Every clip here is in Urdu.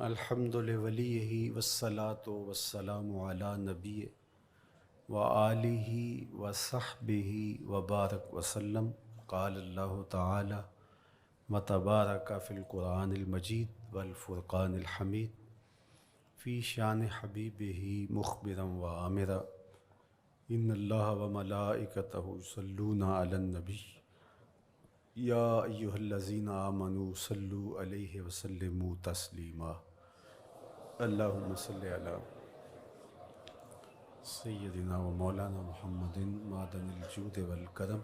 الحمد لولیہ والصلاة والسلام علی نبی وآلہ وصحبہ وبارک وسلم۔ قال اللہ تعالی وتبارک فی القرآن المجید والفرقان الحمید فی شان حبیبہ مخبرا وآمرا ان اللہ وملائکتہ یصلون علی النبی یا ایہا الذین آمنوا صلوا علیہ وسلموا تسلیما۔ اللہم صلی علی سیدنا و مولانا محمد معدن الجود والکرم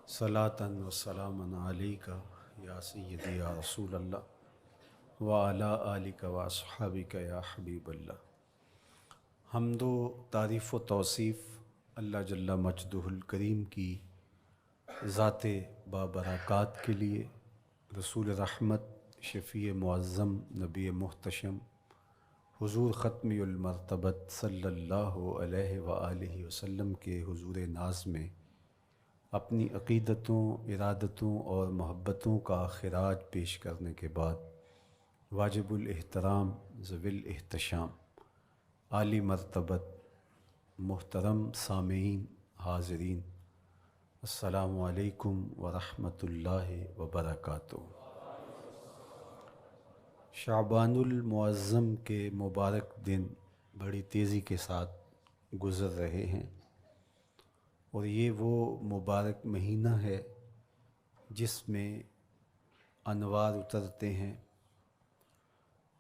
صلاۃ و سلاما علیک یا سیدی یا رسول اللہ وعلی آلک و اصحابک یا حبیب اللہ۔ حمد و تعریف و توصیف اللہ جل مجدہ الکریم کی ذات بابرکات کے لیے، رسول رحمت، شفیع معظم، نبی محتشم، حضور ختمی المرتبت صلی اللہ علیہ وآلہ وسلم کے حضور ناز میں اپنی عقیدتوں، ارادتوں اور محبتوں کا خراج پیش کرنے کے بعد واجب الاحترام، ذوی الاحتشام، عالی مرتبت، محترم سامعین، حاضرین، السلام علیکم ورحمۃ اللہ وبرکاتہ۔ شعبان المعظم کے مبارک دن بڑی تیزی کے ساتھ گزر رہے ہیں، اور یہ وہ مبارک مہینہ ہے جس میں انوار اترتے ہیں۔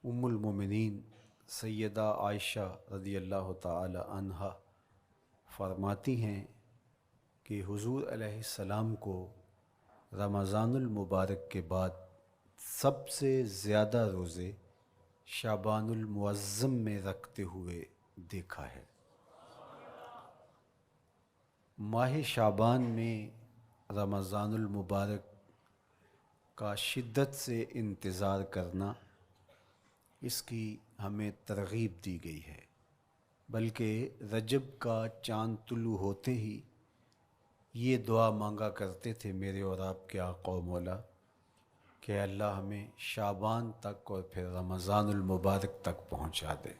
ام المومنین سیدہ عائشہ رضی اللہ تعالی عنہا فرماتی ہیں کہ حضور علیہ السلام کو رمضان المبارک کے بعد سب سے زیادہ روزے شعبان المعظم میں رکھتے ہوئے دیکھا ہے۔ ماہ شعبان میں رمضان المبارک کا شدت سے انتظار کرنا، اس کی ہمیں ترغیب دی گئی ہے، بلکہ رجب کا چاند طلوع ہوتے ہی یہ دعا مانگا کرتے تھے میرے اور آپ کے آقا و مولا کہ اللہ ہمیں شعبان تک اور پھر رمضان المبارک تک پہنچا دے۔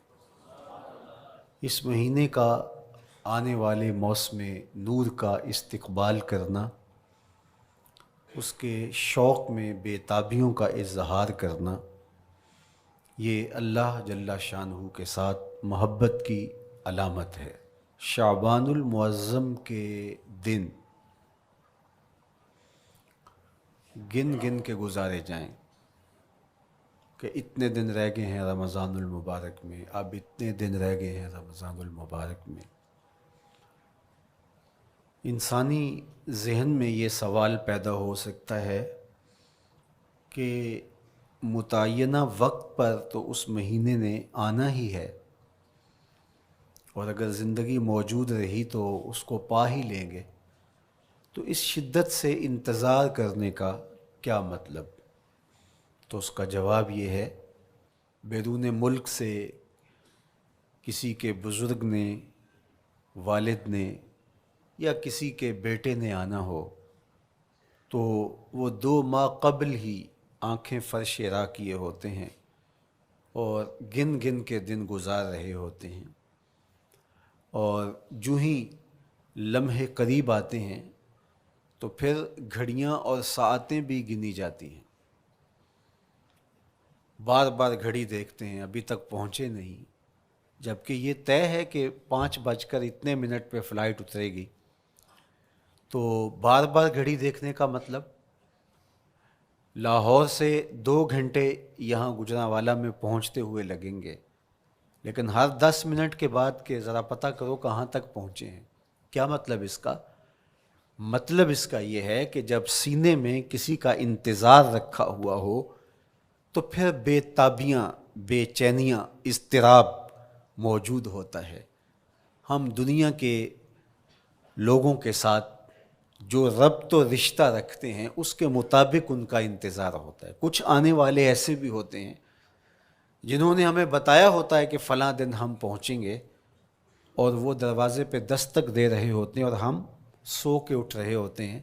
اس مہینے کا آنے والے موسم نور کا استقبال کرنا، اس کے شوق میں بے تابیوں کا اظہار کرنا، یہ اللہ جل شانہ کے ساتھ محبت کی علامت ہے۔ شعبان المعظم کے دن گن گن کے گزارے جائیں کہ اتنے دن رہ گئے ہیں رمضان المبارک میں، اب اتنے دن رہ گئے ہیں رمضان المبارک میں۔ انسانی ذہن میں یہ سوال پیدا ہو سکتا ہے کہ متعینہ وقت پر تو اس مہینے نے آنا ہی ہے، اور اگر زندگی موجود رہی تو اس کو پا ہی لیں گے، تو اس شدت سے انتظار کرنے کا کیا مطلب؟ تو اس کا جواب یہ ہے، بیرون ملک سے کسی کے بزرگ نے، والد نے یا کسی کے بیٹے نے آنا ہو تو وہ 2 ماہ قبل ہی آنکھیں فرش راہ کیے ہوتے ہیں اور گن گن کے دن گزار رہے ہوتے ہیں، اور جو ہی لمحے قریب آتے ہیں تو پھر گھڑیاں اور ساعتیں بھی گنی جاتی ہیں، بار بار گھڑی دیکھتے ہیں، ابھی تک پہنچے نہیں، جبکہ یہ طے ہے کہ 5:02 پہ فلائٹ اترے گی۔ تو بار بار گھڑی دیکھنے کا مطلب لاہور سے 2 گھنٹے یہاں گجرانوالہ میں پہنچتے ہوئے لگیں گے، لیکن ہر 10 منٹ کے بعد کہ ذرا پتہ کرو کہاں تک پہنچے ہیں۔ کیا مطلب اس کا؟ مطلب اس کا یہ ہے کہ جب سینے میں کسی کا انتظار رکھا ہوا ہو تو پھر بے تابیاں، بے چینیاں، اضطراب موجود ہوتا ہے۔ ہم دنیا کے لوگوں کے ساتھ جو ربط و رشتہ رکھتے ہیں اس کے مطابق ان کا انتظار ہوتا ہے۔ کچھ آنے والے ایسے بھی ہوتے ہیں جنہوں نے ہمیں بتایا ہوتا ہے کہ فلاں دن ہم پہنچیں گے، اور وہ دروازے پہ دستک دے رہے ہوتے ہیں اور ہم سو کے اٹھ رہے ہوتے ہیں،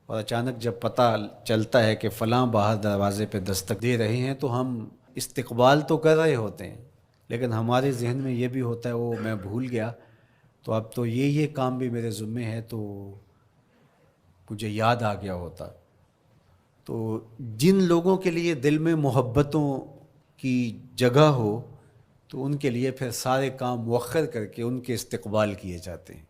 اور اچانک جب پتہ چلتا ہے کہ فلاں باہر دروازے پہ دستک دے رہے ہیں تو ہم استقبال تو کر رہے ہوتے ہیں، لیکن ہمارے ذہن میں یہ بھی ہوتا ہے وہ میں بھول گیا، تو اب تو یہ کام بھی میرے ذمے ہے، تو مجھے یاد آ گیا ہوتا۔ تو جن لوگوں کے لیے دل میں محبتوں کی جگہ ہو تو ان کے لیے پھر سارے کام مؤخر کر کے ان کے استقبال کیے جاتے ہیں۔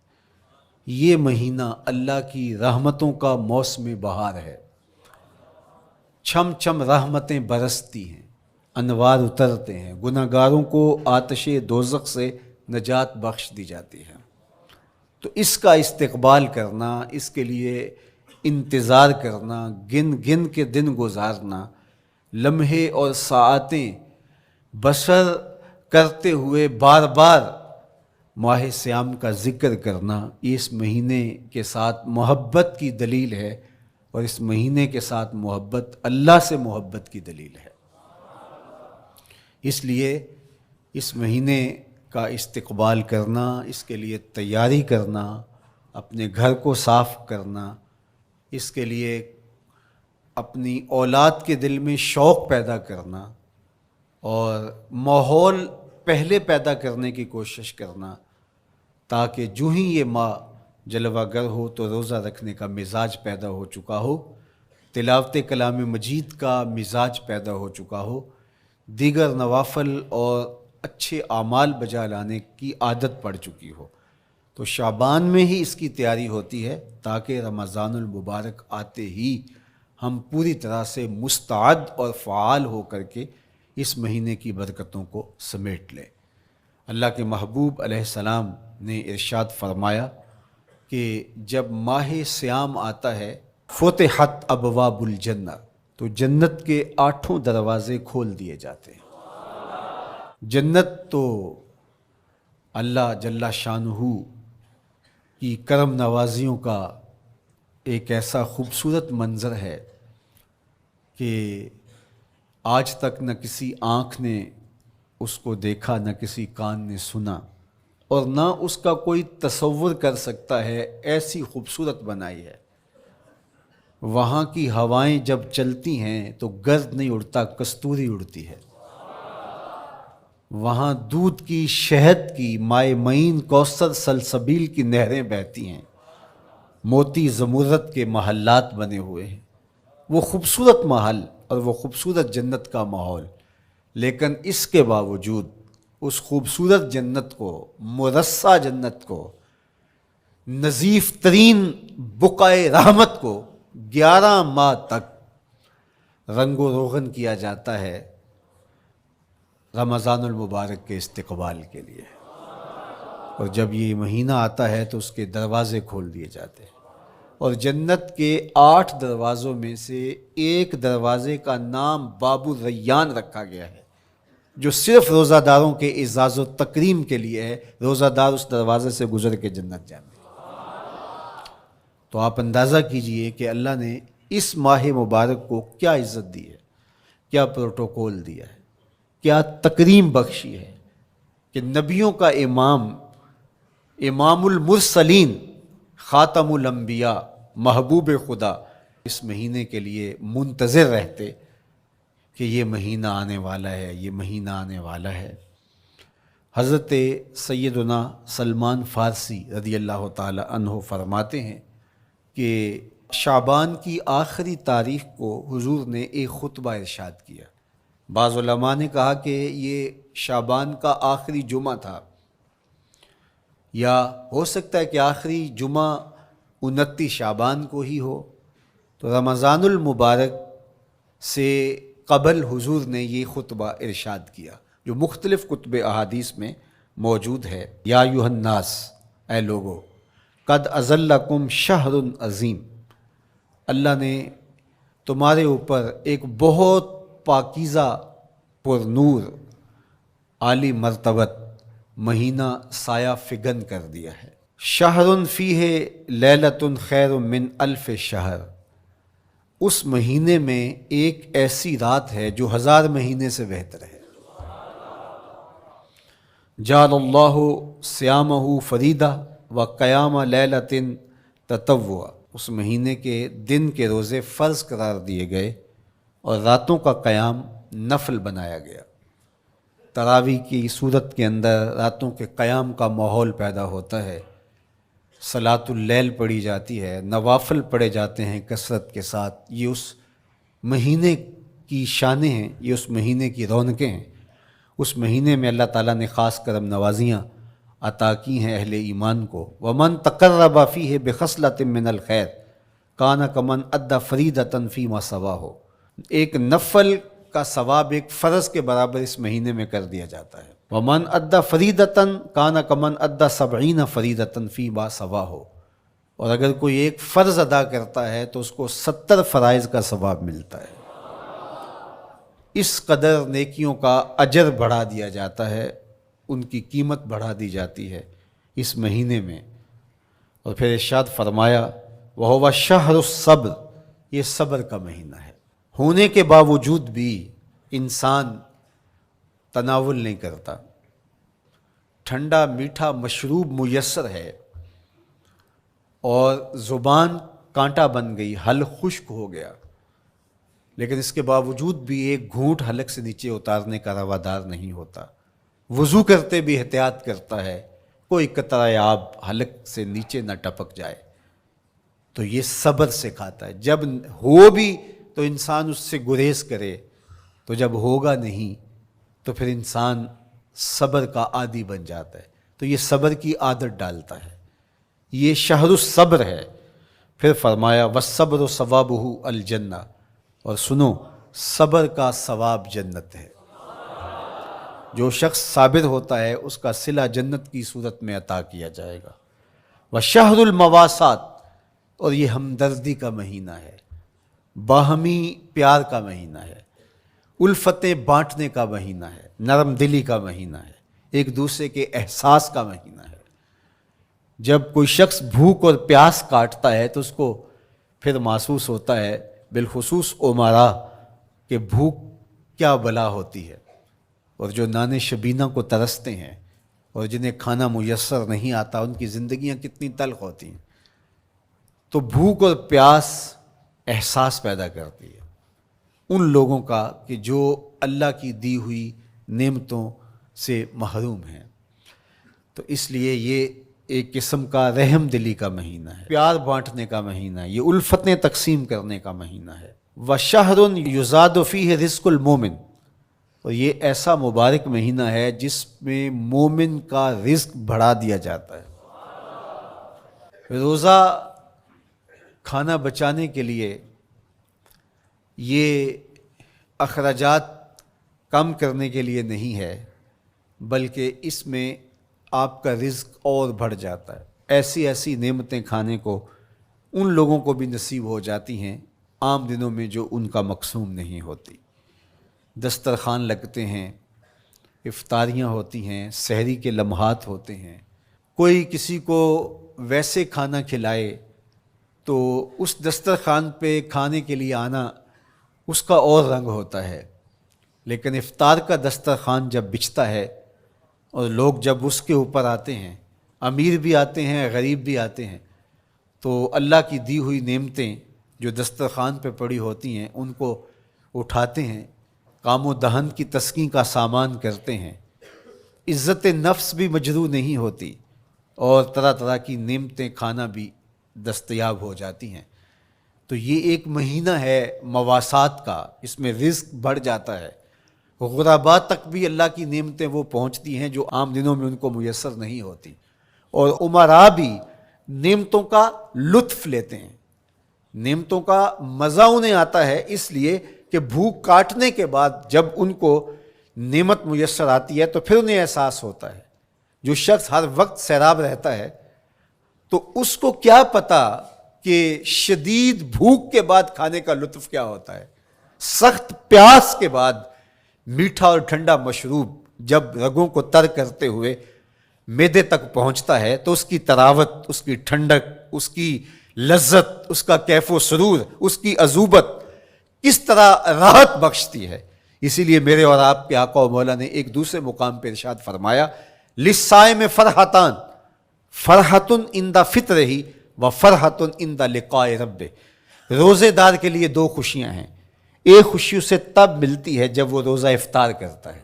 یہ مہینہ اللہ کی رحمتوں کا موسم بہار ہے، چھم چھم رحمتیں برستی ہیں، انوار اترتے ہیں، گناہ گاروں کو آتش دوزخ سے نجات بخش دی جاتی ہے۔ تو اس کا استقبال کرنا، اس کے لیے انتظار کرنا، گن گن کے دن گزارنا، لمحے اور ساعتیں بسر کرتے ہوئے بار بار ماہ سیام کا ذکر کرنا، یہ اس مہینے کے ساتھ محبت کی دلیل ہے، اور اس مہینے کے ساتھ محبت اللہ سے محبت کی دلیل ہے۔ اس لیے اس مہینے کا استقبال کرنا، اس کے لیے تیاری کرنا، اپنے گھر کو صاف کرنا، اس کے لیے اپنی اولاد کے دل میں شوق پیدا کرنا اور ماحول پہلے پیدا کرنے کی کوشش کرنا، تاکہ جو ہی یہ ماہ جلوہ گر ہو تو روزہ رکھنے کا مزاج پیدا ہو چکا ہو، تلاوت کلام مجید کا مزاج پیدا ہو چکا ہو، دیگر نوافل اور اچھے اعمال بجا لانے کی عادت پڑ چکی ہو۔ تو شعبان میں ہی اس کی تیاری ہوتی ہے، تاکہ رمضان المبارک آتے ہی ہم پوری طرح سے مستعد اور فعال ہو کر کے اس مہینے کی برکتوں کو سمیٹ لیں۔ اللہ کے محبوب علیہ السلام نے ارشاد فرمایا کہ جب ماہ سیام آتا ہے فتحت ابواب الجنہ، تو جنت کے 8 دروازے کھول دیے جاتے ہیں۔ جنت تو اللہ جل شانہ کی کرم نوازیوں کا ایک ایسا خوبصورت منظر ہے کہ آج تک نہ کسی آنکھ نے اس کو دیکھا، نہ کسی کان نے سنا، اور نہ اس کا کوئی تصور کر سکتا ہے، ایسی خوبصورت بنائی ہے۔ وہاں کی ہوائیں جب چلتی ہیں تو گرد نہیں اڑتا، کستوری اڑتی ہے۔ وہاں دودھ کی، شہد کی، مائے معین، کوثر، سلسبیل کی نہریں بہتی ہیں، موتی زمرد کے محلات بنے ہوئے ہیں۔ وہ خوبصورت محل اور وہ خوبصورت جنت کا ماحول، لیکن اس کے باوجود اس خوبصورت جنت کو، مرصع جنت کو، نظیف ترین بقعۂ رحمت کو 11 ماہ تک رنگ و روغن کیا جاتا ہے رمضان المبارک کے استقبال کے لیے، اور جب یہ مہینہ آتا ہے تو اس کے دروازے کھول دیے جاتے ہیں، اور جنت کے 8 دروازوں میں سے ایک دروازے کا نام باب الریان رکھا گیا ہے، جو صرف روزہ داروں کے اعزاز و تکریم کے لیے ہے۔ روزہ دار اس دروازے سے گزر کے جنت جاتے ہیں۔ تو آپ اندازہ کیجئے کہ اللہ نے اس ماہ مبارک کو کیا عزت دی ہے، کیا پروٹوکول دیا ہے، کیا تکریم بخشی ہے کہ نبیوں کا امام، امام المرسلین، خاتم الانبیاء، محبوب خدا اس مہینے کے لیے منتظر رہتے کہ یہ مہینہ آنے والا ہے، یہ مہینہ آنے والا ہے۔ حضرت سیدنا سلمان فارسی رضی اللہ تعالی عنہ فرماتے ہیں کہ شعبان کی آخری تاریخ کو حضور نے ایک خطبہ ارشاد کیا۔ بعض علماء نے کہا کہ یہ شعبان کا آخری جمعہ تھا، یا ہو سکتا ہے کہ آخری جمعہ 29 شعبان کو ہی ہو۔ تو رمضان المبارک سے قبل حضور نے یہ خطبہ ارشاد کیا، جو مختلف کتب احادیث میں موجود ہے۔ یا ایھا الناس، اے لوگو، قد اظلکم شہر عظیم، اللہ نے تمہارے اوپر ایک بہت پاکیزہ، پر نور، عالی مرتبت مہینہ سایہ فگن کر دیا ہے۔ شہر فیہ لیلۃ خیر من الف شہر، اس مہینے میں ایک ایسی رات ہے جو 1000 مہینے سے بہتر ہے۔ جعل اللہ صیامہ فریدہ و قیام لیلۃ تطوع، اس مہینے کے دن کے روزے فرض قرار دیے گئے اور راتوں کا قیام نفل بنایا گیا۔ تراویح کی صورت کے اندر راتوں کے قیام کا ماحول پیدا ہوتا ہے، صلاۃ اللیل پڑھی جاتی ہے، نوافل پڑھے جاتے ہیں کثرت کے ساتھ۔ یہ اس مہینے کی شانیں ہیں، یہ اس مہینے کی رونقیں ہیں۔ اس مہینے میں اللہ تعالیٰ نے خاص کرم نوازیاں عطا کی ہیں اہل ایمان کو۔ وَمَن تَقَرَّبَ فِيهِ بِخَصْلَةٍ مِّنَ الْخَيْرِ كَانَ كَمَنْ أَدَّى فَرِيضَةً فِيمَا سَوَاهُ۔ ایک نفل کا ثواب ایک فرض کے برابر اس مہینے میں کر دیا جاتا ہے۔ وَمَنْ أَدَّى فَرِيضَةً كَانَ كَمَنْ أَدَّى 70 فَرِيضَةً فِيمَا سَوَاهُ۔ اور اگر کوئی ایک فرض ادا کرتا ہے تو اس کو 70 فرائض کا ثواب ملتا ہے۔ اس قدر نیکیوں کا اجر بڑھا دیا جاتا ہے، ان کی قیمت بڑھا دی جاتی ہے اس مہینے میں۔ اور پھر ارشاد فرمایا وَهُوَ شَهْرُ الصَّبْرِ، یہ صبر کا مہینہ ہے۔ ہونے کے باوجود بھی انسان تناول نہیں کرتا۔ ٹھنڈا میٹھا مشروب میسر ہے اور زبان کانٹا بن گئی، حلق خشک ہو گیا، لیکن اس کے باوجود بھی ایک گھونٹ حلق سے نیچے اتارنے کا روادار نہیں ہوتا۔ وضو کرتے بھی احتیاط کرتا ہے کوئی قطرہ آب حلق سے نیچے نہ ٹپک جائے۔ تو یہ صبر سکھاتا ہے۔ جب ہو بھی تو انسان اس سے گریز کرے، تو جب ہوگا نہیں تو پھر انسان صبر کا عادی بن جاتا ہے، تو یہ صبر کی عادت ڈالتا ہے۔ یہ شہر الصبر ہے۔ پھر فرمایا وَالصَّبْرُ ثَوَابُهُ الْجَنَّةُ، اور سنو صبر کا ثواب جنت ہے۔ جو شخص صابر ہوتا ہے اس کا صلہ جنت کی صورت میں عطا کیا جائے گا۔ وَشَهْرُ الْمَوَاسَاتِ، اور یہ ہمدردی کا مہینہ ہے، باہمی پیار کا مہینہ ہے، الفتیں بانٹنے کا مہینہ ہے، نرم دلی کا مہینہ ہے، ایک دوسرے کے احساس کا مہینہ ہے۔ جب کوئی شخص بھوک اور پیاس کاٹتا ہے تو اس کو پھر محسوس ہوتا ہے، بالخصوص امراء، کہ بھوک کیا بلا ہوتی ہے، اور جو نان شبینہ کو ترستے ہیں اور جنہیں کھانا میسر نہیں آتا ان کی زندگیاں کتنی تلخ ہوتی ہیں۔ تو بھوک اور پیاس احساس پیدا کرتی ہے ان لوگوں کا کہ جو اللہ کی دی ہوئی نعمتوں سے محروم ہیں۔ تو اس لیے یہ ایک قسم کا رحم دلی کا مہینہ ہے، پیار بانٹنے کا مہینہ ہے، یہ الفتیں تقسیم کرنے کا مہینہ ہے۔ وَشَهْرٌ يُزَادُ فِيهِ رِزْقُ الْمُؤْمِنِ، اور یہ ایسا مبارک مہینہ ہے جس میں مومن کا رزق بڑھا دیا جاتا ہے۔ روزہ کھانا بچانے کے لیے یہ اخراجات کم کرنے کے لیے نہیں ہے، بلکہ اس میں آپ کا رزق اور بڑھ جاتا ہے۔ ایسی ایسی نعمتیں کھانے کو ان لوگوں کو بھی نصیب ہو جاتی ہیں عام دنوں میں جو ان کا مقسوم نہیں ہوتی۔ دسترخوان لگتے ہیں، افطاریاں ہوتی ہیں، سحری کے لمحات ہوتے ہیں، کوئی کسی کو ویسے کھانا کھلائے تو اس دسترخوان پہ کھانے کے لیے آنا اس کا اور رنگ ہوتا ہے۔ لیکن افطار کا دسترخوان جب بچھتا ہے اور لوگ جب اس کے اوپر آتے ہیں، امیر بھی آتے ہیں، غریب بھی آتے ہیں، تو اللہ کی دی ہوئی نعمتیں جو دسترخوان پہ پڑی ہوتی ہیں ان کو اٹھاتے ہیں، کام و دہن کی تسکین کا سامان کرتے ہیں، عزت نفس بھی مجروح نہیں ہوتی اور طرح طرح کی نعمتیں کھانا بھی دستیاب ہو جاتی ہیں۔ تو یہ ایک مہینہ ہے مواسات کا، اس میں رزق بڑھ جاتا ہے، غرباء تک بھی اللہ کی نعمتیں وہ پہنچتی ہیں جو عام دنوں میں ان کو میسر نہیں ہوتی، اور امراء بھی نعمتوں کا لطف لیتے ہیں، نعمتوں کا مزہ انہیں آتا ہے، اس لیے کہ بھوک کاٹنے کے بعد جب ان کو نعمت میسر آتی ہے تو پھر انہیں احساس ہوتا ہے۔ جو شخص ہر وقت سیراب رہتا ہے تو اس کو کیا پتا کہ شدید بھوک کے بعد کھانے کا لطف کیا ہوتا ہے۔ سخت پیاس کے بعد میٹھا اور ٹھنڈا مشروب جب رگوں کو تر کرتے ہوئے معدے تک پہنچتا ہے تو اس کی طراوت، اس کی ٹھنڈک، اس کی لذت، اس کا کیف و سرور، اس کی عذوبت کس طرح راحت بخشتی ہے۔ اسی لیے میرے اور آپ کے آقا و مولا نے ایک دوسرے مقام پہ ارشاد فرمایا للصائم فرحتان، فرحۃ عند فطرہ و فرحۃ عند لقاء ربہ، روزے دار کے لیے دو خوشیاں ہیں، ایک خوشی اسے تب ملتی ہے جب وہ روزہ افطار کرتا ہے.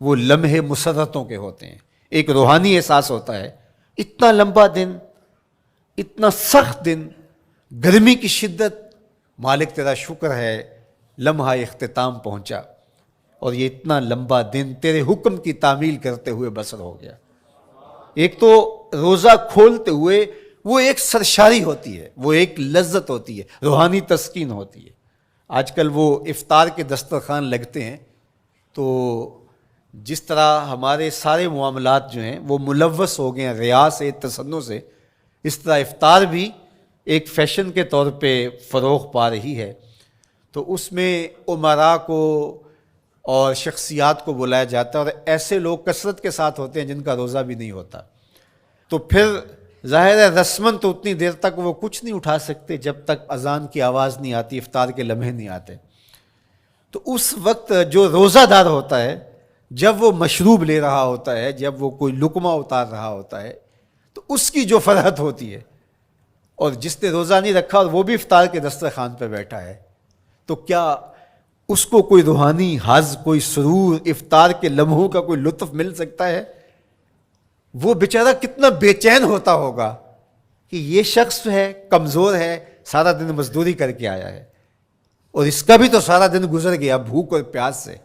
وہ لمحے مسرتوں کے ہوتے ہیں، ایک روحانی احساس ہوتا ہے. اتنا لمبا دن، اتنا سخت دن، گرمی کی شدت، مالک تیرا شکر ہے لمحہ اختتام پہنچا، اور یہ اتنا لمبا دن تیرے حکم کی تعمیل کرتے ہوئے بسر ہو گیا. ایک تو روزہ کھولتے ہوئے وہ ایک سرشاری ہوتی ہے، وہ ایک لذت ہوتی ہے، روحانی تسکین ہوتی ہے. آج کل وہ افطار کے دسترخوان لگتے ہیں تو جس طرح ہمارے سارے معاملات جو ہیں وہ ملوث ہو گئے ہیں ریا سے، تصنع سے، اس طرح افطار بھی ایک فیشن کے طور پہ فروغ پا رہی ہے. تو اس میں امراء کو اور شخصیات کو بلایا جاتا ہے، اور ایسے لوگ کثرت کے ساتھ ہوتے ہیں جن کا روزہ بھی نہیں ہوتا. تو پھر ظاہر ہے رسماً تو اتنی دیر تک وہ کچھ نہیں اٹھا سکتے جب تک اذان کی آواز نہیں آتی، افطار کے لمحے نہیں آتے. تو اس وقت جو روزہ دار ہوتا ہے، جب وہ مشروب لے رہا ہوتا ہے، جب وہ کوئی لقمہ اتار رہا ہوتا ہے، تو اس کی جو فرحت ہوتی ہے، اور جس نے روزہ نہیں رکھا اور وہ بھی افطار کے دسترخوان پہ بیٹھا ہے، تو کیا اس کو کوئی روحانی حظ، کوئی سرور، افطار کے لمحوں کا کوئی لطف مل سکتا ہے؟ وہ بیچارہ کتنا بے چین ہوتا ہوگا کہ یہ شخص ہے کمزور ہے، سارا دن مزدوری کر کے آیا ہے، اور اس کا بھی تو سارا دن گزر گیا بھوک اور پیاس سے،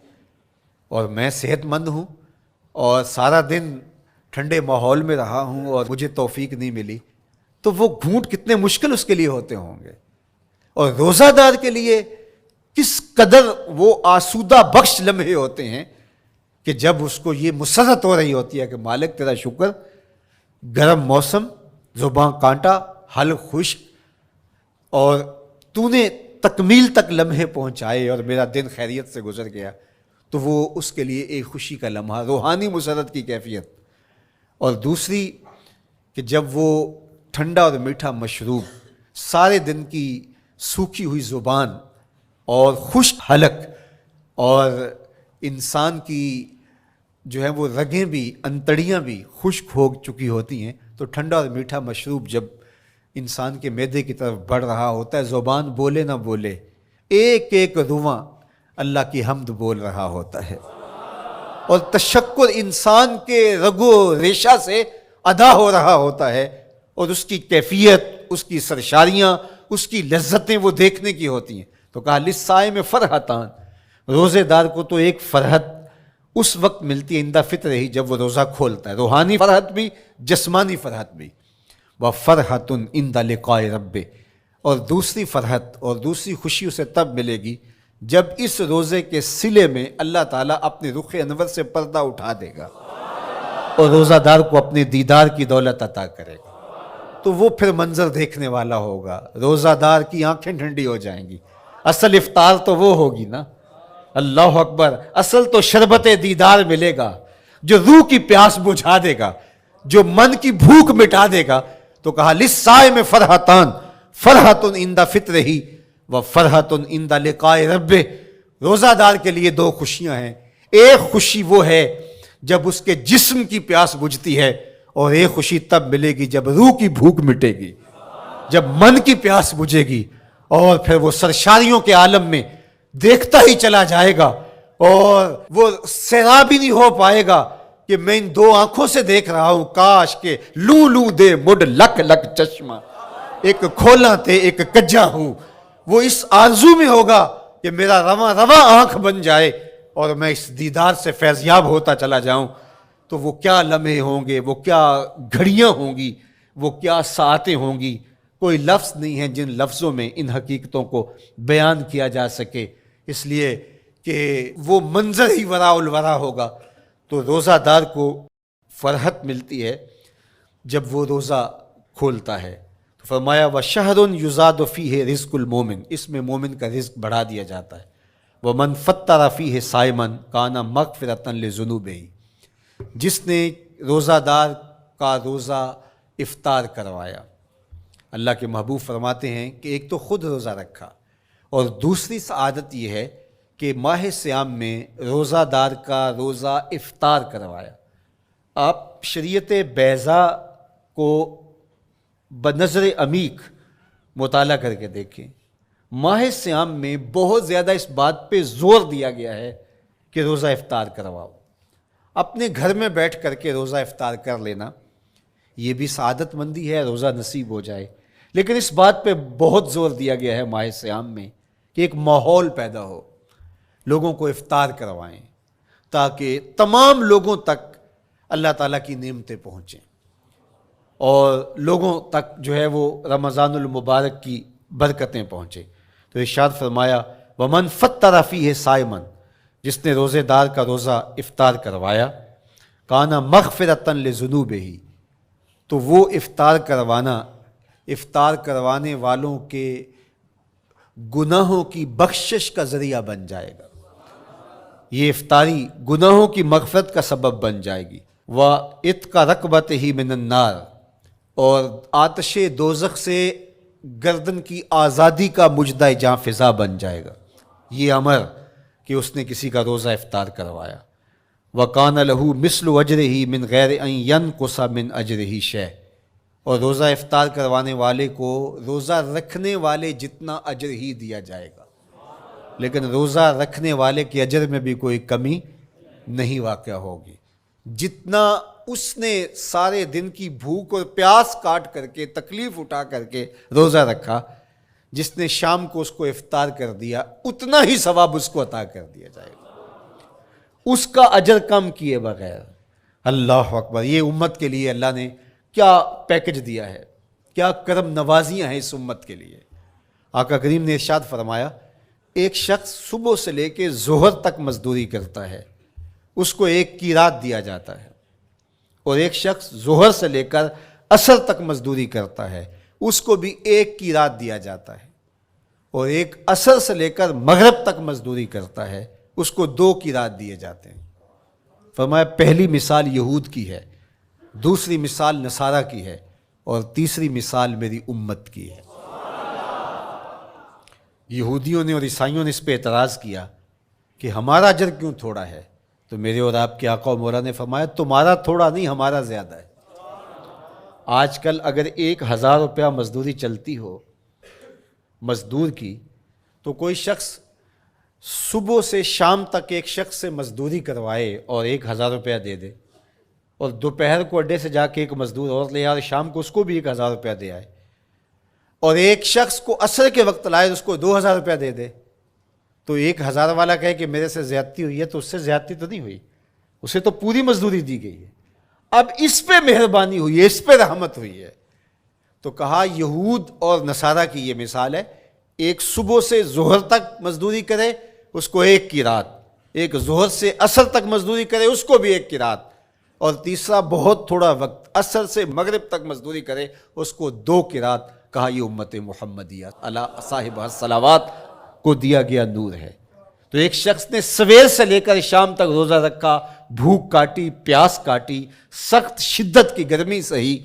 اور میں صحت مند ہوں اور سارا دن ٹھنڈے ماحول میں رہا ہوں اور مجھے توفیق نہیں ملی. تو وہ گھونٹ کتنے مشکل اس کے لیے ہوتے ہوں گے. اور روزہ دار کے لیے کس قدر وہ آسودہ بخش لمحے ہوتے ہیں کہ جب اس کو یہ مسرت ہو رہی ہوتی ہے کہ مالک تیرا شکر، گرم موسم، زباں کانٹا، حلق خشک، اور تو نے تکمیل تک لمحے پہنچائے اور میرا دن خیریت سے گزر گیا. تو وہ اس کے لیے ایک خوشی کا لمحہ، روحانی مسرت کی کیفیت. اور دوسری کہ جب وہ ٹھنڈا اور میٹھا مشروب، سارے دن کی سوکھی ہوئی زبان اور خشک حلق، اور انسان کی جو ہے وہ رگیں بھی، انتڑیاں بھی خشک ہو چکی ہوتی ہیں، تو ٹھنڈا اور میٹھا مشروب جب انسان کے معدے کی طرف بڑھ رہا ہوتا ہے، زبان بولے نہ بولے، ایک ایک رواں اللہ کی حمد بول رہا ہوتا ہے، اور تشکر انسان کے رگ و ریشہ سے ادا ہو رہا ہوتا ہے، اور اس کی کیفیت، اس کی سرشاریاں، اس کی لذتیں وہ دیکھنے کی ہوتی ہیں. تو کہا للصائم فرحتان، روزے دار کو تو ایک فرحت اس وقت ملتی ہے عند فطر ہی، جب وہ روزہ کھولتا ہے، روحانی فرحت بھی، جسمانی فرحت بھی. وفرحۃ عند لقاء رب، اور دوسری فرحت اور دوسری خوشی اسے تب ملے گی جب اس روزے کے صلے میں اللہ تعالیٰ اپنے رخ انور سے پردہ اٹھا دے گا اور روزہ دار کو اپنے دیدار کی دولت عطا کرے گا. تو وہ پھر منظر دیکھنے والا ہوگا، روزہ دار کی آنکھیں ٹھنڈی ہو جائیں گی. اصل افطار تو وہ ہوگی نا، اللہ اکبر، اصل تو شربت دیدار ملے گا جو روح کی پیاس بجھا دے گا، جو من کی بھوک مٹا دے گا. تو کہا للصائم فرحتان، فرحۃ عند فطرہ وفرحۃ عند لقاء رب. روزہ دار کے لیے دو خوشیاں ہیں، ایک خوشی وہ ہے جب اس کے جسم کی پیاس بجھتی ہے، اور ایک خوشی تب ملے گی جب روح کی بھوک مٹے گی، جب من کی پیاس بجھے گی، اور پھر وہ سرشاریوں کے عالم میں دیکھتا ہی چلا جائے گا، اور وہ سیراب ہی نہیں ہو پائے گا کہ میں ان دو آنکھوں سے دیکھ رہا ہوں، کاش کہ لوں لوں دے مڈ لک لک چشمہ، ایک کھولا تے ایک کجا ہوں. وہ اس آرزو میں ہوگا کہ میرا رواں رواں آنکھ بن جائے اور میں اس دیدار سے فیضیاب ہوتا چلا جاؤں. تو وہ کیا لمحے ہوں گے، وہ کیا گھڑیاں ہوں گی، وہ کیا ساعتیں ہوں گی. کوئی لفظ نہیں ہے جن لفظوں میں ان حقیقتوں کو بیان کیا جا سکے، اس لیے کہ وہ منظر ہی وراء الورا ہوگا. تو روزہ دار کو فرحت ملتی ہے جب وہ روزہ کھولتا ہے. تو فرمایا وَشَهْرٌ يُزَادُ فِيهِ رِزْقُ الْمُؤْمِنِ، اس میں مومن کا رزق بڑھا دیا جاتا ہے. وَمَنْ فَطَّرَ فِيهِ صَائِمًا كَانَ مَغْفِرَةً لِذُنُوبِهِ، جس نے روزہ دار کا روزہ افطار کروایا. اللہ کے محبوب فرماتے ہیں کہ ایک تو خود روزہ رکھا، اور دوسری سعادت یہ ہے کہ ماہ صیام میں روزہ دار کا روزہ افطار کروایا. آپ شریعت بیضاء کو بنظر عمیق مطالعہ کر کے دیکھیں، ماہ سیام میں بہت زیادہ اس بات پہ زور دیا گیا ہے کہ روزہ افطار کرواؤ. اپنے گھر میں بیٹھ کر کے روزہ افطار کر لینا یہ بھی سعادت مندی ہے، روزہ نصیب ہو جائے. لیکن اس بات پہ بہت زور دیا گیا ہے ماہ سیام میں کہ ایک ماحول پیدا ہو، لوگوں کو افطار کروائیں تاکہ تمام لوگوں تک اللہ تعالیٰ کی نعمتیں پہنچیں اور لوگوں تک جو ہے وہ رمضان المبارک کی برکتیں پہنچیں. تو ارشاد فرمایا وَمَنْ فَطَّرَ فِيهِ صَائِمًا، جس نے روزے دار کا روزہ افطار کروایا، کانا مغفرۃ لذنوبہ، تو وہ افطار کروانے والوں کے گناہوں کی بخشش کا ذریعہ بن جائے گا. یہ افطاری گناہوں کی مغفرت کا سبب بن جائے گی. وَعِتْقَ رَقْبَتِهِ مِنَ النَّارِ، اور آتش دوزخ سے گردن کی آزادی کا مجدہ جاں فضا بن جائے گا یہ امر کہ اس نے کسی کا روزہ افطار کروایا. وَقَانَ لَهُ مِثْلُ أَجْرِهِ مِنْ غَيْرِ أَنْ يَنْقُصَ مِنْ أَجْرِهِ شَيْءٌ، اور روزہ افطار کروانے والے کو روزہ رکھنے والے جتنا اجر ہی دیا جائے گا، لیکن روزہ رکھنے والے کے اجر میں بھی کوئی کمی نہیں واقع ہوگی. جتنا اس نے سارے دن کی بھوک اور پیاس کاٹ کر کے تکلیف اٹھا کر کے روزہ رکھا، جس نے شام کو اس کو افطار کر دیا اتنا ہی ثواب اس کو عطا کر دیا جائے گا، اس کا اجر کم کیے بغیر. اللہ اکبر! یہ امت کے لیے اللہ نے کیا پیکج دیا ہے، کیا کرم نوازیاں ہیں اس امت کے لیے. آقا کریم نے ارشاد فرمایا ایک شخص صبح سے لے کے ظہر تک مزدوری کرتا ہے، اس کو ایک قیراط دیا جاتا ہے، اور ایک شخص ظہر سے لے کر عصر تک مزدوری کرتا ہے، اس کو بھی ایک قیراط دیا جاتا ہے، اور ایک عصر سے لے کر مغرب تک مزدوری کرتا ہے، اس کو 2 قیراط دیے جاتے ہیں. فرمایا پہلی مثال یہود کی ہے، دوسری مثال نصارہ کی ہے، اور تیسری مثال میری امت کی ہے. یہودیوں نے اور عیسائیوں نے اس پہ اعتراض کیا کہ ہمارا اجر کیوں تھوڑا ہے، تو میرے اور آپ کے آقا و مولا نے فرمایا تمہارا تھوڑا نہیں، ہمارا زیادہ ہے. آج کل اگر 1000 روپیہ مزدوری چلتی ہو مزدور کی، تو کوئی شخص صبح سے شام تک ایک شخص سے مزدوری کروائے اور 1000 روپیہ دے دے، اور دوپہر کو اڈے سے جا کے ایک مزدور اور لے آئے، شام کو اس کو بھی 1000 روپیہ دے آئے، اور ایک شخص کو عصر کے وقت لائے اس کو 2000 روپیہ دے دے، تو 1000 والا کہے کہ میرے سے زیادتی ہوئی ہے، تو اس سے زیادتی تو نہیں ہوئی، اسے تو پوری مزدوری دی گئی ہے. اب اس پہ مہربانی ہوئی ہے، اس پہ رحمت ہوئی ہے. تو کہا یہود اور نصارہ کی یہ مثال ہے، ایک صبح سے ظہر تک مزدوری کرے اس کو 1 قیراط، ایک ظہر سے عصر تک مزدوری کرے اس کو بھی 1 قیراط، اور تیسرا بہت تھوڑا وقت عصر سے مغرب تک مزدوری کرے اس کو 2 قیراط. کہا یہ امت محمدیہ علی صاحب الصلوات کو دیا گیا نور ہے. تو ایک شخص نے سویر سے لے کر شام تک روزہ رکھا، بھوک کاٹی، پیاس کاٹی، سخت شدت کی گرمی سہی،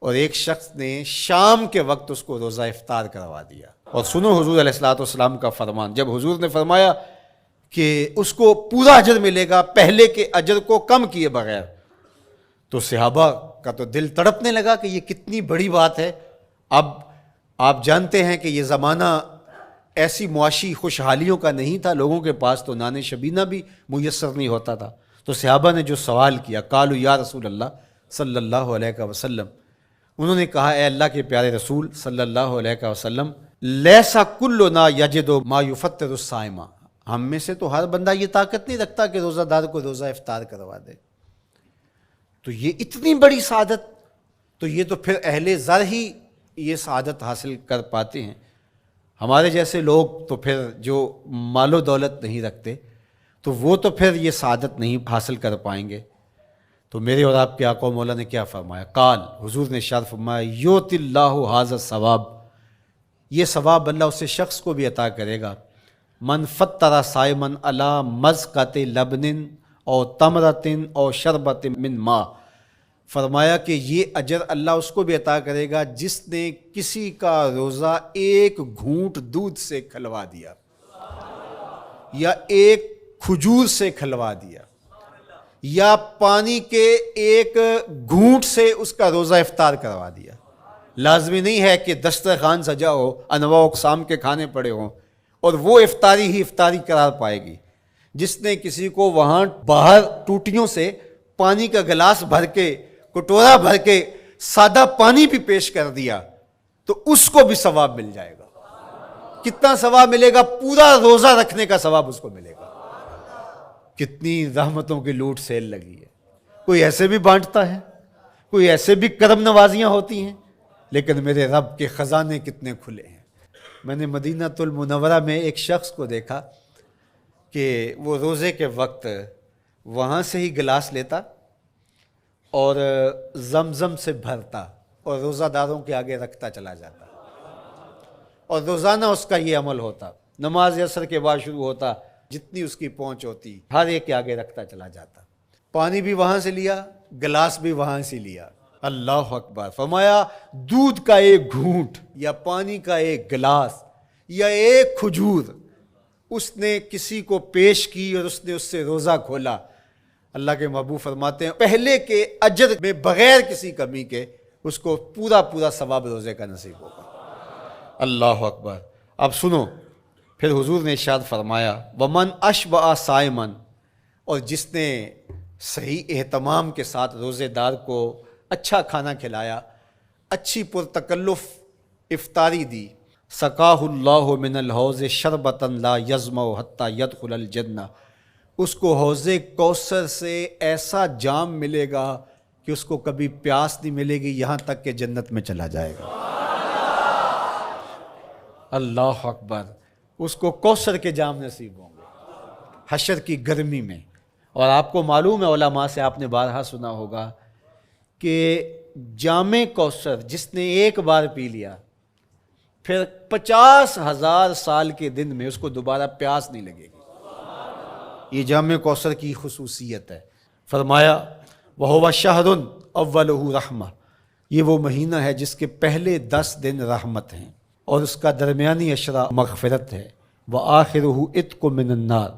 اور ایک شخص نے شام کے وقت اس کو روزہ افطار کروا دیا. اور سنو حضور علیہ الصلوۃ والسلام کا فرمان، جب حضور نے فرمایا کہ اس کو پورا اجر ملے گا پہلے کے اجر کو کم کیے بغیر، تو صحابہ کا تو دل تڑپنے لگا کہ یہ کتنی بڑی بات ہے. اب آپ جانتے ہیں کہ یہ زمانہ ایسی معاشی خوشحالیوں کا نہیں تھا، لوگوں کے پاس تو نان شبینہ بھی میسر نہیں ہوتا تھا. تو صحابہ نے جو سوال کیا، قالوا یا رسول اللہ صلی اللہ علیہ وسلم، انہوں نے کہا اے اللہ کے پیارے رسول صلی اللہ علیہ وسلم، لیسا کلنا یجد ما یفطر الصائم، ہم میں سے تو ہر بندہ یہ طاقت نہیں رکھتا کہ روزہ دار کو روزہ افطار کروا دے. تو یہ اتنی بڑی سعادت، تو یہ تو پھر اہل زر ہی یہ سعادت حاصل کر پاتے ہیں. ہمارے جیسے لوگ تو پھر جو مال و دولت نہیں رکھتے تو وہ تو پھر یہ سعادت نہیں حاصل کر پائیں گے. تو میرے اور آپ کے آقا و مولا نے کیا فرمایا؟ قال، حضور نے ارشاد فرمایا یؤتی اللہ ھذا الثواب، یہ ثواب اللہ اسے شخص کو بھی عطا کرے گا. من فطر صائما علی مزقۃ لبن او تمرۃ او شربۃ من ماء، فرمایا کہ یہ اجر اللہ اس کو بھی عطا کرے گا جس نے کسی کا روزہ 1 گھونٹ دودھ سے کھلوا دیا، یا 1 کھجور سے کھلوا دیا، یا پانی کے 1 گھونٹ سے اس کا روزہ افطار کروا دیا. لازمی نہیں ہے کہ دسترخوان سجا ہو، انواع اقسام کے کھانے پڑے ہوں اور وہ افطاری ہی افطاری قرار پائے گی۔ جس نے کسی کو وہاں باہر ٹوٹیوں سے پانی کا گلاس بھر کے، کٹورا بھر کے سادہ پانی بھی پیش کر دیا تو اس کو بھی ثواب مل جائے گا۔ کتنا ثواب ملے گا؟ پورا روزہ رکھنے کا ثواب اس کو ملے گا۔ کتنی رحمتوں کی لوٹ سیل لگی ہے۔ کوئی ایسے بھی بانٹتا ہے، کوئی ایسے بھی کرم نوازیاں ہوتی ہیں، لیکن میرے رب کے خزانے کتنے کھلے ہیں۔ میں نے مدینہ المنورہ میں ایک شخص کو دیکھا کہ وہ روزے کے وقت وہاں سے ہی گلاس لیتا اور زمزم سے بھرتا اور روزہ داروں کے آگے رکھتا چلا جاتا، اور روزانہ اس کا یہ عمل ہوتا۔ نماز عصر کے بعد شروع ہوتا، جتنی اس کی پہنچ ہوتی ہر ایک کے آگے رکھتا چلا جاتا۔ پانی بھی وہاں سے لیا، گلاس بھی وہاں سے لیا۔ اللہ اکبر! فرمایا دودھ کا ایک گھونٹ یا پانی کا ایک گلاس یا ایک کھجور اس نے کسی کو پیش کی اور اس نے اس سے روزہ کھولا، اللہ کے محبوب فرماتے ہیں پہلے کے اجر میں بغیر کسی کمی کے اس کو پورا ثواب روزے کا نصیب ہوگا۔ اللہ اکبر! اب سنو، پھر حضور نے ارشاد فرمایا ومن اشبع صائما، اور جس نے صحیح اہتمام کے ساتھ روزے دار کو اچھا کھانا کھلایا، اچھی پرتکلف افطاری دی، سقاہ اللہ من الحوض شربتا لا یظمأ حتی یدخل الجنہ، اس کو حوض کوثر سے ایسا جام ملے گا کہ اس کو کبھی پیاس نہیں ملے گی یہاں تک کہ جنت میں چلا جائے گا۔ اللہ اکبر! اس کو کوثر کے جام نصیب ہوں گے حشر کی گرمی میں۔ اور آپ کو معلوم ہے، علماء سے آپ نے بارہا سنا ہوگا کہ جام کوثر جس نے ایک بار پی لیا پھر 50,000 سال کے دن میں اس کو دوبارہ پیاس نہیں لگے گی۔ یہ جام کوثر کی خصوصیت ہے۔ فرمایا وَهُوَ شَهْرٌ أَوَّلُهُ رَحْمَةٌ، یہ وہ مہینہ ہے جس کے پہلے 10 دن رحمت ہیں اور اس کا درمیانی عشرہ مغفرت ہے، وَآخِرُهُ عِتْقٌ مِّنَ النَّارِ،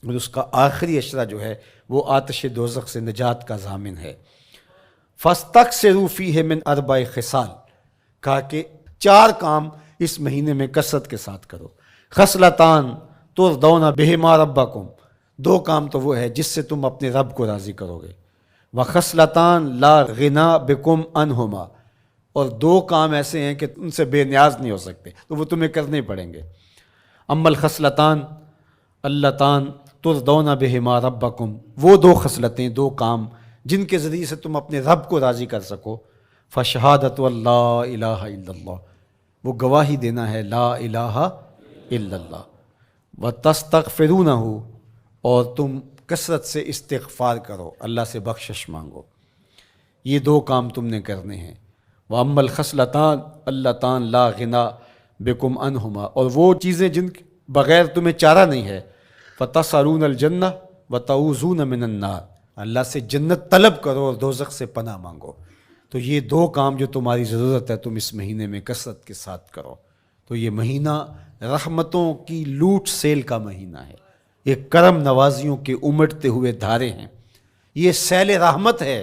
اور اس کا آخری عشرہ جو ہے وہ آتش دوزخ سے نجات کا ضامن ہے۔ فَاسْتَكْثِرُوا فِيهِ مِنْ 4 خِصَالٍ، کہا کہ 4 کام اس مہینے میں کثرت کے ساتھ کرو۔ خصلتان ترضون بہما ربکم، 2 کام تو وہ ہے جس سے تم اپنے رب کو راضی کرو گے۔ وخصلتان لا غنا بکم عنہما، اور 2 کام ایسے ہیں کہ ان سے بے نیاز نہیں ہو سکتے تو وہ تمہیں کرنے پڑیں گے۔ اما الخصلتان اللتان ترضون بہما ربکم، وہ 2 خصلتیں، 2 کام جن کے ذریعے سے تم اپنے رب کو راضی کر سکو۔ فشہادت اللہ الہ الا اللہ، وہ گواہی دینا ہے لا الہ الا اللہ، وتستغفرونہ، اور تم کثرت سے استغفار کرو، اللہ سے بخشش مانگو۔ یہ 2 کام تم نے کرنے ہیں۔ وَأَمَّا الْخَصْلَتَانِ اللَّتَانِ لَا غِنَىٰ بِكُمْ عَنْهُمَا، اور وہ چیزیں جن بغیر تمہیں چارہ نہیں ہے۔ فَتَسْأَلُونَ الْجَنَّةَ وَتَعُوذُونَ مِنَ النَّارِ، اللہ سے جنت طلب کرو اور دوزخ سے پناہ مانگو۔ تو یہ 2 کام جو تمہاری ضرورت ہے تم اس مہینے میں کثرت کے ساتھ کرو۔ تو یہ مہینہ رحمتوں کی لوٹ سیل کا مہینہ ہے، یہ کرم نوازیوں کے امٹتے ہوئے دھارے ہیں، یہ سیل رحمت ہے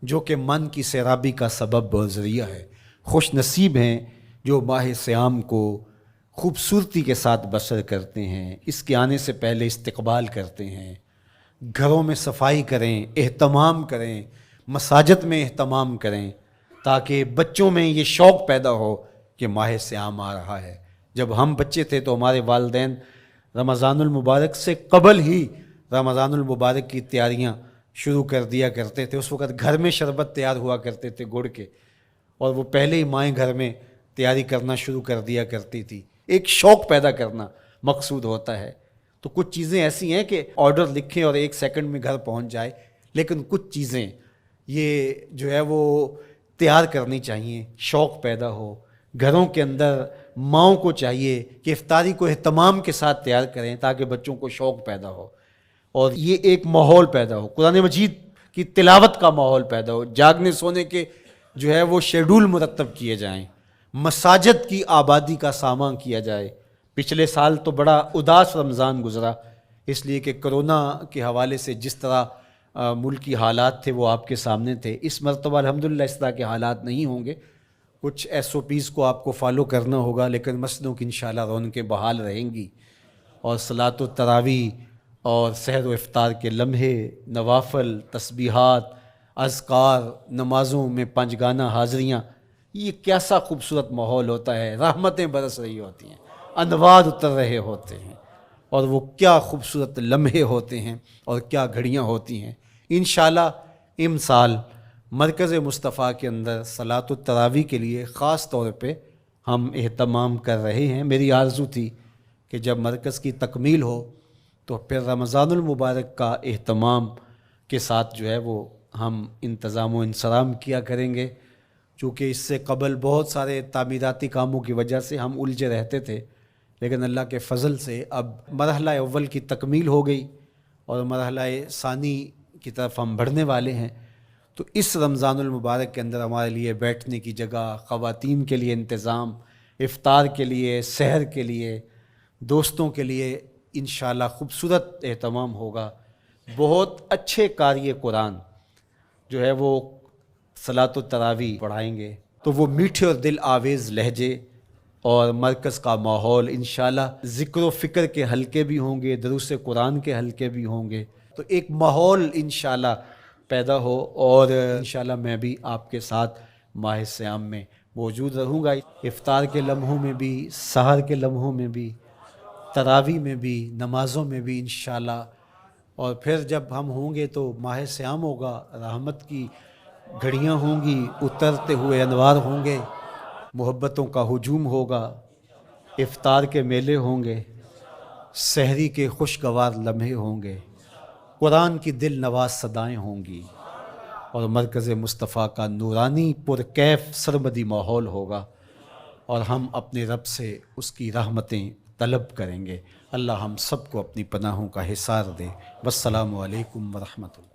جو کہ من کی سیرابی کا سبب اور ذریعہ ہے۔ خوش نصیب ہیں جو ماہ صیام کو خوبصورتی کے ساتھ بسر کرتے ہیں، اس کے آنے سے پہلے استقبال کرتے ہیں، گھروں میں صفائی کریں، اہتمام کریں، مساجد میں اہتمام کریں، تاکہ بچوں میں یہ شوق پیدا ہو کہ ماہ صیام آ رہا ہے۔ جب ہم بچے تھے تو ہمارے والدین رمضان المبارک سے قبل ہی رمضان المبارک کی تیاریاں شروع کر دیا کرتے تھے۔ اس وقت گھر میں شربت تیار ہوا کرتے تھے گڑ کے، اور وہ پہلے ہی مائیں گھر میں تیاری کرنا شروع کر دیا کرتی تھی۔ ایک شوق پیدا کرنا مقصود ہوتا ہے۔ تو کچھ چیزیں ایسی ہیں کہ آرڈر لکھیں اور 1 سیکنڈ میں گھر پہنچ جائے، لیکن کچھ چیزیں یہ جو ہے وہ تیار کرنی چاہیے، شوق پیدا ہو۔ گھروں کے اندر ماؤں کو چاہیے کہ افطاری کو اہتمام کے ساتھ تیار کریں تاکہ بچوں کو شوق پیدا ہو، اور یہ ایک ماحول پیدا ہو، قرآن مجید کی تلاوت کا ماحول پیدا ہو، جاگنے سونے کے جو ہے وہ شیڈول مرتب کیے جائیں، مساجد کی آبادی کا سامان کیا جائے۔ پچھلے سال تو بڑا اداس رمضان گزرا، اس لیے کہ کرونا کے حوالے سے جس طرح ملکی حالات تھے وہ آپ کے سامنے تھے۔ اس مرتبہ الحمدللہ اس طرح کے حالات نہیں ہوں گے، کچھ SOPs کو آپ کو فالو کرنا ہوگا، لیکن مسجدوں کی انشاءاللہ رونقیں بحال رہیں گی، اور صلاۃ و تراویح اور سحر و افطار کے لمحے، نوافل، تسبیحات، اذکار، نمازوں میں 5 گانہ حاضریاں، یہ کیسا خوبصورت ماحول ہوتا ہے، رحمتیں برس رہی ہوتی ہیں، انوار اتر رہے ہوتے ہیں، اور وہ کیا خوبصورت لمحے ہوتے ہیں اور کیا گھڑیاں ہوتی ہیں۔ انشاءاللہ امسال مرکز مصطفیٰ کے اندر صلاۃ التراویح کے لیے خاص طور پہ ہم اہتمام کر رہے ہیں۔ میری آرزو تھی کہ جب مرکز کی تکمیل ہو تو پھر رمضان المبارک کا اہتمام کے ساتھ جو ہے وہ ہم انتظام و انصرام کیا کریں گے، چونکہ اس سے قبل بہت سارے تعمیراتی کاموں کی وجہ سے ہم الجھے رہتے تھے، لیکن اللہ کے فضل سے اب مرحلہ اول کی تکمیل ہو گئی اور مرحلہ ثانی کی طرف ہم بڑھنے والے ہیں۔ تو اس رمضان المبارک کے اندر ہمارے لیے بیٹھنے کی جگہ، خواتین کے لیے انتظام، افطار کے لیے، سحر کے لیے، دوستوں کے لیے انشاءاللہ خوبصورت اہتمام ہوگا۔ بہت اچھے قاری قرآن جو ہے وہ صلاۃ التراویح پڑھائیں گے، تو وہ میٹھے اور دل آویز لہجے اور مرکز کا ماحول انشاءاللہ ذکر و فکر کے حلقے بھی ہوں گے، دروس قرآن کے حلقے بھی ہوں گے، تو ایک ماحول انشاءاللہ پیدا ہو، اور انشاءاللہ میں بھی آپ کے ساتھ ماہ صیام میں موجود رہوں گا، افطار کے لمحوں میں بھی، سحر کے لمحوں میں بھی، تراویح میں بھی، نمازوں میں بھی انشاءاللہ، اور پھر جب ہم ہوں گے تو ماہ صیام ہوگا، رحمت کی گھڑیاں ہوں گی، اترتے ہوئے انوار ہوں گے، محبتوں کا ہجوم ہوگا، افطار کے میلے ہوں گے، سحری کے خوشگوار لمحے ہوں گے، قرآن کی دل نواز صدائیں ہوں گی، اور مرکز مصطفیٰ کا نورانی پرکیف سرمدی ماحول ہوگا، اور ہم اپنے رب سے اس کی رحمتیں طلب کریں گے۔ اللہ ہم سب کو اپنی پناہوں کا حصار دے۔ والسلام علیکم ورحمۃ اللہ۔